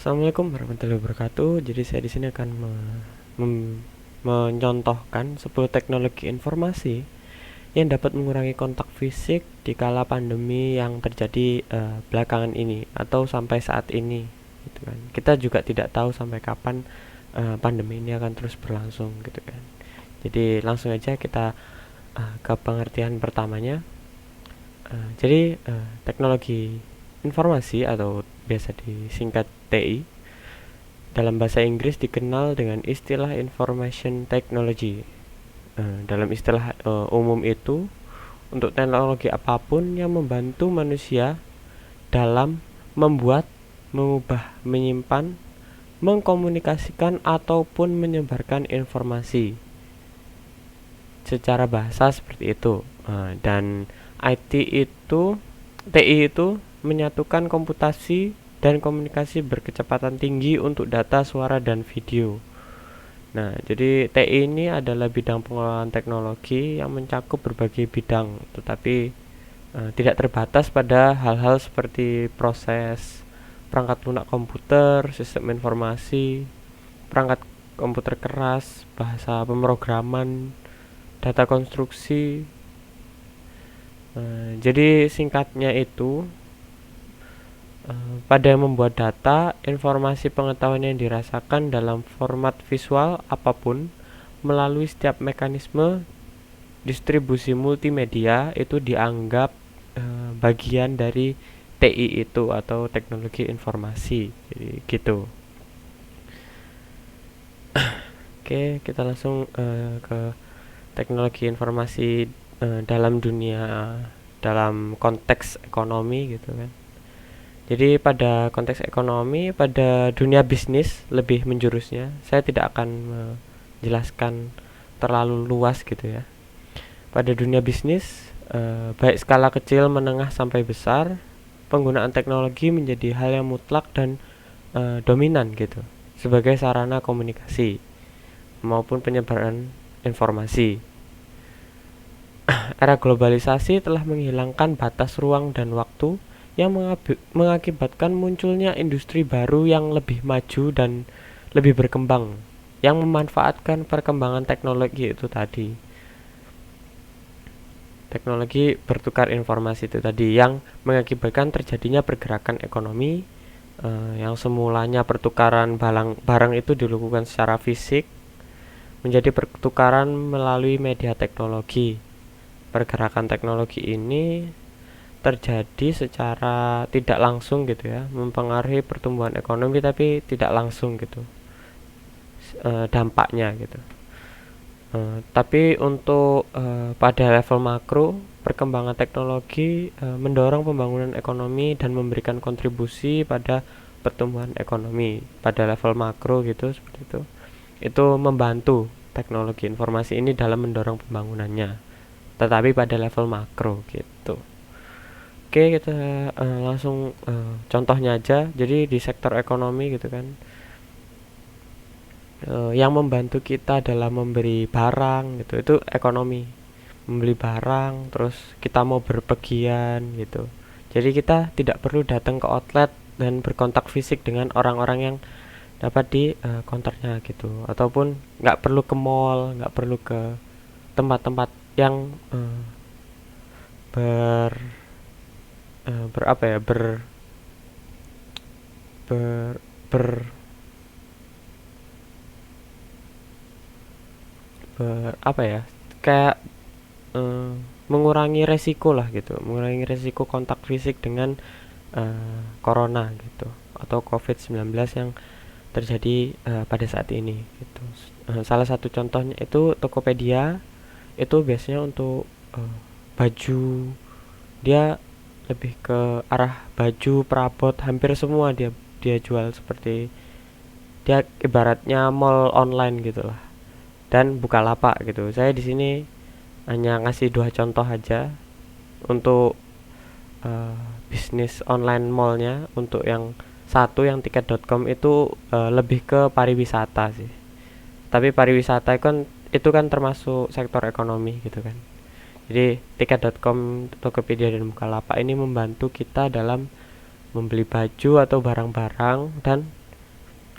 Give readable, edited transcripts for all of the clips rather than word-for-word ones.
Assalamualaikum warahmatullahi wabarakatuh. Jadi saya di sini akan mencontohkan 10 teknologi informasi yang dapat mengurangi kontak fisik di kala pandemi yang terjadi belakangan ini atau sampai saat ini. Gitu kan. Kita juga tidak tahu sampai kapan pandemi ini akan terus berlangsung, gitu kan. Jadi langsung aja kita ke pengertian pertamanya. Teknologi informasi atau biasa disingkat TI dalam bahasa Inggris dikenal dengan istilah information technology. Dalam istilah umum itu untuk teknologi apapun yang membantu manusia dalam membuat, mengubah, menyimpan, mengkomunikasikan ataupun menyebarkan informasi secara bahasa seperti itu. Dan TI itu menyatukan komputasi dan komunikasi berkecepatan tinggi untuk data, suara, dan video. Nah, jadi TI ini adalah bidang pengelolaan teknologi yang mencakup berbagai bidang, tetapi tidak terbatas pada hal-hal seperti proses perangkat lunak komputer, sistem informasi, perangkat komputer keras, bahasa pemrograman, data konstruksi. Jadi singkatnya itu pada membuat data, informasi pengetahuan yang dirasakan dalam format visual apapun melalui setiap mekanisme distribusi multimedia itu dianggap bagian dari TI itu atau teknologi informasi. Jadi gitu. Oke, kita langsung ke teknologi informasi dalam konteks ekonomi, gitu kan. Jadi pada konteks ekonomi, pada dunia bisnis lebih menjurusnya, saya tidak akan menjelaskan terlalu luas gitu ya. Pada dunia bisnis, baik skala kecil, menengah sampai besar, penggunaan teknologi menjadi hal yang mutlak dan dominan gitu sebagai sarana komunikasi maupun penyebaran informasi. Era globalisasi telah menghilangkan batas ruang dan waktu yang mengakibatkan munculnya industri baru yang lebih maju dan lebih berkembang, yang memanfaatkan perkembangan teknologi itu tadi. Teknologi bertukar informasi itu tadi yang mengakibatkan terjadinya pergerakan ekonomi yang semulanya pertukaran barang itu dilakukan secara fisik menjadi pertukaran melalui media teknologi. Pergerakan teknologi ini terjadi secara tidak langsung gitu ya, mempengaruhi pertumbuhan ekonomi tapi tidak langsung gitu dampaknya gitu. Tapi untuk pada level makro, perkembangan teknologi mendorong pembangunan ekonomi dan memberikan kontribusi pada pertumbuhan ekonomi pada level makro gitu, seperti itu. Itu membantu teknologi informasi ini dalam mendorong pembangunannya, tetapi pada level makro gitu. Oke, kita langsung contohnya aja. Jadi di sektor ekonomi gitu kan, yang membantu kita dalam memberi barang gitu, itu ekonomi. Membeli barang, terus kita mau berpergian gitu. Jadi kita tidak perlu datang ke outlet dan berkontak fisik dengan orang-orang yang dapat di counternya gitu, ataupun nggak perlu ke mall, nggak perlu ke tempat-tempat yang ber berapa ya ber ber ber ber apa ya kayak mengurangi resiko lah gitu, mengurangi resiko kontak fisik dengan corona gitu atau COVID-19 yang terjadi pada saat ini gitu. Salah satu contohnya itu Tokopedia, itu biasanya untuk baju, dia lebih ke arah baju, perabot, hampir semua dia jual, seperti dia ibaratnya mall online gitulah, dan Bukalapak gitu. Saya di sini hanya ngasih 2 contoh aja untuk bisnis online mallnya. Untuk yang satu, yang tiket.com itu lebih ke pariwisata sih, tapi pariwisata itu kan termasuk sektor ekonomi gitu kan. Jadi tiket.com, Tokopedia, dan Bukalapak ini membantu kita dalam membeli baju atau barang-barang dan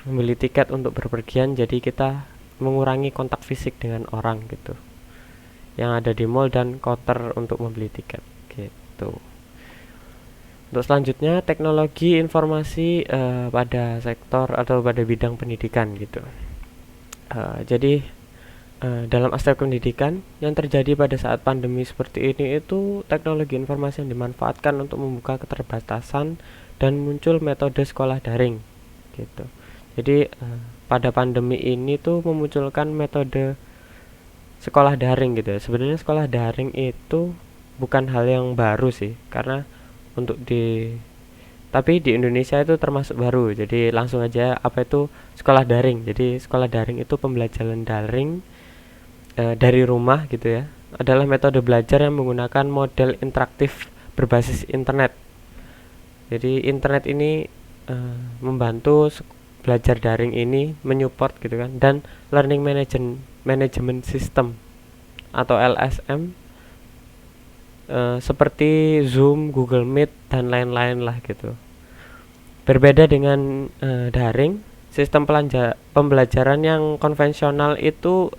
membeli tiket untuk berpergian, jadi kita mengurangi kontak fisik dengan orang gitu yang ada di mall dan counter untuk membeli tiket gitu. Untuk selanjutnya, teknologi informasi pada sektor atau pada bidang pendidikan gitu. Jadi dalam aspek pendidikan yang terjadi pada saat pandemi seperti ini itu teknologi informasi yang dimanfaatkan untuk membuka keterbatasan dan muncul metode sekolah daring gitu. Jadi pada pandemi ini tuh memunculkan metode sekolah daring gitu ya. Sebenarnya sekolah daring itu bukan hal yang baru sih, karena untuk tapi di Indonesia itu termasuk baru. Jadi langsung aja, apa itu sekolah daring? Jadi sekolah daring itu pembelajaran daring dari rumah gitu ya, adalah metode belajar yang menggunakan model interaktif berbasis internet. Jadi internet ini membantu belajar daring ini menyupport gitu kan, dan learning management system atau LSM seperti Zoom, Google Meet dan lain-lain lah gitu. Berbeda dengan daring, sistem pembelajaran yang konvensional itu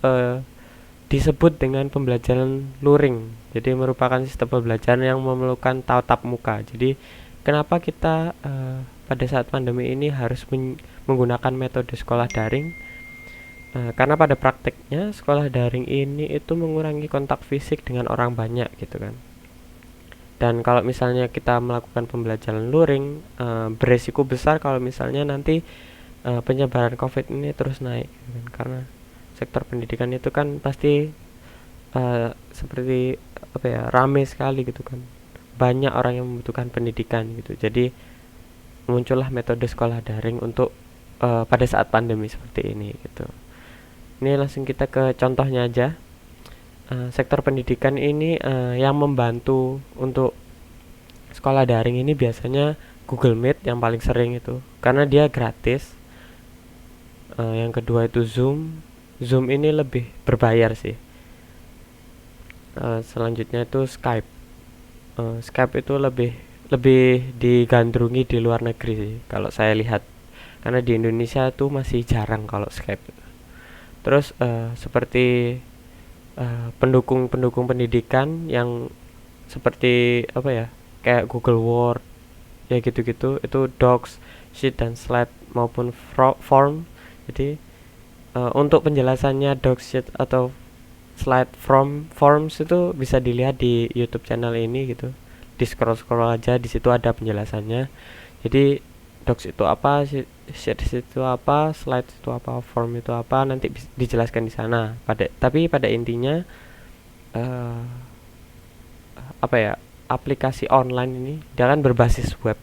disebut dengan pembelajaran luring. Jadi merupakan sistem pembelajaran yang memerlukan tatap muka. Jadi kenapa kita pada saat pandemi ini harus menggunakan metode sekolah daring? Karena pada prakteknya sekolah daring ini itu mengurangi kontak fisik dengan orang banyak gitu kan. Dan kalau misalnya kita melakukan pembelajaran luring, beresiko besar kalau misalnya nanti penyebaran COVID ini terus naik gitu kan. Karena sektor pendidikan itu kan pasti seperti apa ya, rame sekali gitu kan, banyak orang yang membutuhkan pendidikan gitu. Jadi muncullah metode sekolah daring untuk pada saat pandemi seperti ini gitu. Ini langsung kita ke contohnya aja. Sektor pendidikan ini yang membantu untuk sekolah daring ini biasanya Google Meet yang paling sering itu, karena dia gratis. Yang kedua itu Zoom ini lebih berbayar sih. Selanjutnya itu Skype. Skype itu lebih digandrungi di luar negeri sih kalau saya lihat, karena di Indonesia tuh masih jarang kalau Skype. Terus seperti pendukung pendidikan yang seperti apa ya, kayak Google Word ya gitu-gitu, itu Docs, Sheet dan Slide maupun Form. Jadi untuk penjelasannya Docs, Sheet atau Slide Forms itu bisa dilihat di YouTube channel ini gitu. Di scroll aja, di situ ada penjelasannya. Jadi Docs itu apa, Sheet itu apa, Slide itu apa, Form itu apa, nanti dijelaskan di sana. Tapi pada intinya apa ya, aplikasi online ini dia kan berbasis web.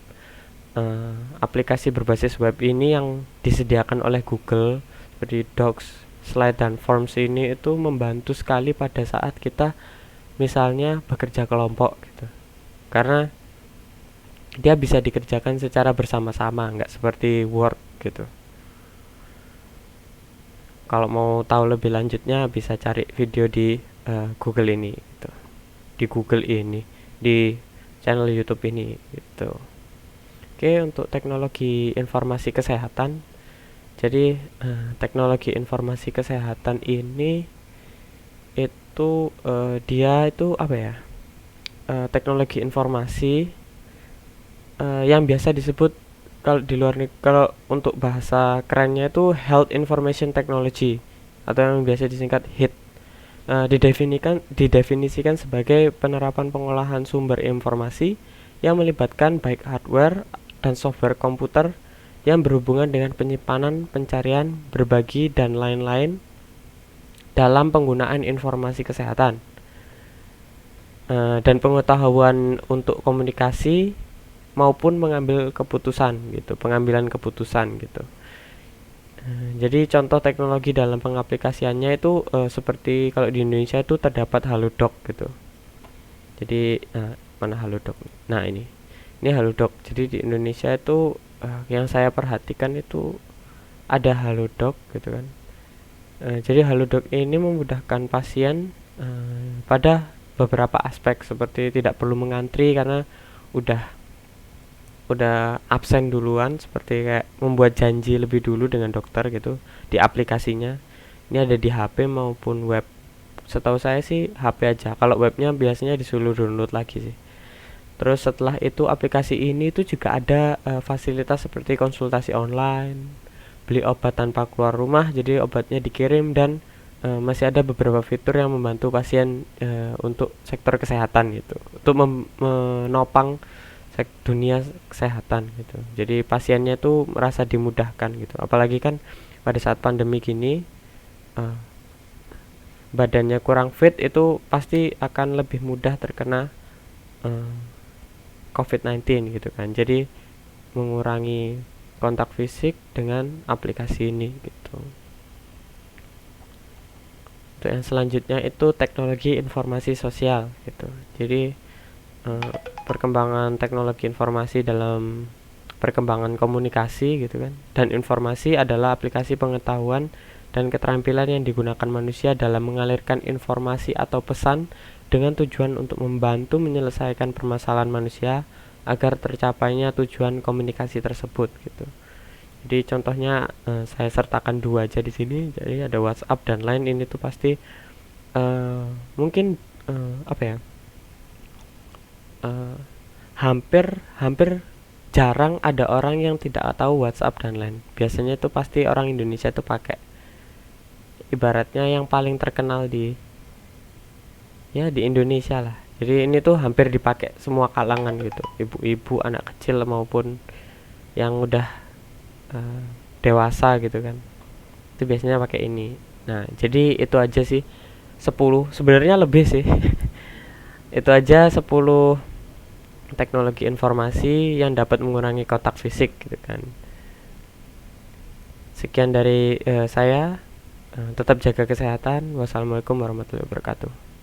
Aplikasi berbasis web ini yang disediakan oleh Google seperti Docs, Slide dan Forms ini itu membantu sekali pada saat kita misalnya bekerja kelompok gitu, karena dia bisa dikerjakan secara bersama-sama, nggak seperti Word gitu. Kalau mau tahu lebih lanjutnya bisa cari video di Google ini gitu, di Google ini, di channel YouTube ini gitu. Oke, untuk teknologi informasi kesehatan, jadi teknologi informasi kesehatan ini itu dia itu apa ya, teknologi informasi yang biasa disebut, kalau di luar negeri, kalau untuk bahasa kerennya itu Health Information Technology atau yang biasa disingkat HIT. Didefinisikan sebagai penerapan pengolahan sumber informasi yang melibatkan baik hardware dan software komputer yang berhubungan dengan penyimpanan, pencarian, berbagi, dan lain-lain dalam penggunaan informasi kesehatan, dan pengetahuan untuk komunikasi maupun pengambilan keputusan gitu. Jadi contoh teknologi dalam pengaplikasiannya itu seperti kalau di Indonesia itu terdapat Halodoc gitu. Jadi mana Halodoc? Nah ini Halodoc. Jadi di Indonesia itu yang saya perhatikan itu ada Halodoc gitu kan. Jadi Halodoc ini memudahkan pasien pada beberapa aspek, seperti tidak perlu mengantri karena udah udah absen duluan, seperti kayak membuat janji lebih dulu dengan dokter gitu di aplikasinya. Ini ada di HP maupun web. Setahu saya sih HP aja. Kalau webnya biasanya disuruh download lagi sih. Terus setelah itu aplikasi ini tuh juga ada fasilitas seperti konsultasi online, beli obat tanpa keluar rumah, jadi obatnya dikirim, dan masih ada beberapa fitur yang membantu pasien untuk sektor kesehatan gitu, untuk menopang dunia kesehatan gitu. Jadi pasiennya tuh merasa dimudahkan gitu. Apalagi kan pada saat pandemi gini, eh, badannya kurang fit itu pasti akan lebih mudah terkena eh, COVID-19 gitu kan. Jadi mengurangi kontak fisik dengan aplikasi ini gitu. Untuk yang selanjutnya itu teknologi informasi sosial gitu. Jadi perkembangan teknologi informasi dalam perkembangan komunikasi gitu kan. Dan informasi adalah aplikasi pengetahuan dan keterampilan yang digunakan manusia dalam mengalirkan informasi atau pesan dengan tujuan untuk membantu menyelesaikan permasalahan manusia agar tercapainya tujuan komunikasi tersebut gitu. Jadi contohnya saya sertakan dua aja di sini. Jadi ada WhatsApp dan Line, ini tuh pasti mungkin apa ya? eh, hampir hampir jarang ada orang yang tidak tahu WhatsApp dan Line. Biasanya itu pasti orang Indonesia itu pakai. Ibaratnya yang paling terkenal di, ya, di Indonesia lah. Jadi ini tuh hampir dipakai semua kalangan gitu. Ibu-ibu, anak kecil maupun yang udah eh, dewasa gitu kan. Itu biasanya pakai ini. Nah, jadi itu aja sih. 10 sebenarnya lebih sih. Itu aja 10 teknologi informasi yang dapat mengurangi kontak fisik gitu kan. Sekian dari saya. Tetap jaga kesehatan. Wassalamualaikum warahmatullahi wabarakatuh.